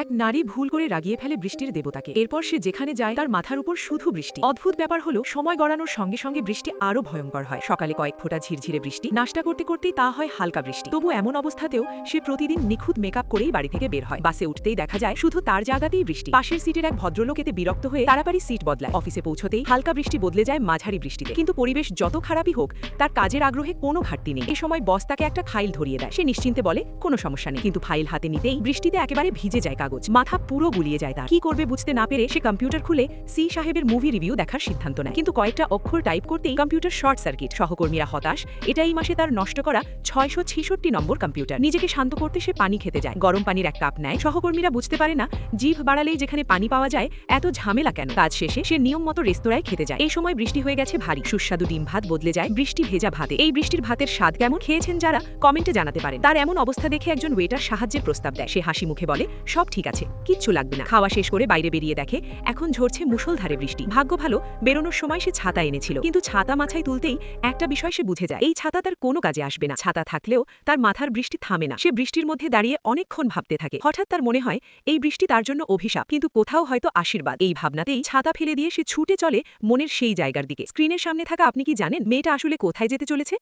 এক নারী ভুল করে রাগিয়ে ফেলে বৃষ্টির দেবতাকে। এরপর সে যেখানে যায় তার মাথার উপর শুধু বৃষ্টি। অদ্ভুত ব্যাপার হলো সময় গড়ানোর সঙ্গে সঙ্গে বৃষ্টি আরো ভয়ঙ্কর হয়। সকালে কয়েক ফোঁটা ঝিরঝিরে বৃষ্টি, নাস্তা করতে করতেই তা হয় হালকা বৃষ্টি। তবু এমন অবস্থাতেও সে প্রতিদিন নিখুঁত মেকআপ করেই বাড়ি থেকে বের হয়। বাসে উঠতেই দেখা যায় শুধু তার জায়গাতেই বৃষ্টি। পাশের সিটের এক ভদ্রলোক এতে বিরক্ত হয়ে তাড়াতাড়ি সিট বদলায়। অফিসে পৌঁছতেই হালকা বৃষ্টি বদলে যায় মাঝারি বৃষ্টিতে। কিন্তু পরিবেশ যত খারাপই হোক, তার কাজের আগ্রহে কোনো ঘাটতি নেই। এ সময় বস তাকে একটা ফাইল ধরিয়ে দেয়। সে নিশ্চিন্তে বলে কোনো সমস্যা নেই, কিন্তু ফাইল হাতে নিতেই বৃষ্টিতে একেবারে ভিজে যায় কাগজ। মাথা পুরো গুলিয়ে যায় তার। কি করবে বুঝতে না পেরে সে কম্পিউটার খুলে সি সাহেবের মুভি রিভিউ দেখার সিদ্ধান্ত নেয়। কিন্তু কয়েকটা অক্ষর টাইপ করতেই কম্পিউটার শর্ট সার্কিট। সহকর্মীরা হতাশ। এটা এই মাসে তার নষ্ট করা 666 নম্বর কম্পিউটার। নিজেকে শান্ত করতে সে পানি খেতে যায়। গরম পানির এক কাপ নেয়। সহকর্মীরা বুঝতে পারে না জিভ বাড়ালেই যেখানে পানি পাওয়া যায়, এত ঝামেলা কেন। কাজ শেষে সে নিয়ম মতো রেস্তোরাঁয় খেতে যায়। এই সময় বৃষ্টি হয়ে গেছে ভারী। সুস্বাদু ডিম ভাত বদলে যায় বৃষ্টি ভেজা ভাতে। এই বৃষ্টির ভাতের স্বাদ কেমন খেয়েছেন যারা, কমেন্টে জানাতে পারেন। তার এমন অবস্থা দেখে একজন ওয়েটার সাহায্যের প্রস্তাব দেয়। সে হাসি মুখে বলে সব ঠিক আছে, কিচ্ছু লাগবে না। খাওয়া শেষ করে বাইরে বেরিয়ে দেখে এখন ঝরছে মুষলধারে বৃষ্টি। ভাগ্য ভালো, বেরোনোর সময় সে ছাতা এনেছিল। কিন্তু ছাতা মাথায় তুলতেই একটা বিষয় সে বুঝে যায়, এই ছাতা তার কোনো কাজে আসবে না। ছাতা থাকলেও তার মাথার বৃষ্টি থামে না। সে বৃষ্টির মধ্যে দাঁড়িয়ে অনেকক্ষণ ভাবতে থাকে। হঠাৎ তার মনে হয় এই বৃষ্টি তার জন্য অভিশাপ, কিন্তু কোথাও হয়তো আশীর্বাদ। এই ভাবনাতেই ছাতা ফেলে দিয়ে সে ছুটে চলে মনের সেই জায়গার দিকে। স্ক্রিনের সামনে থাকা আপনি কি জানেন মেয়েটা আসলে কোথায় যেতে চলেছে?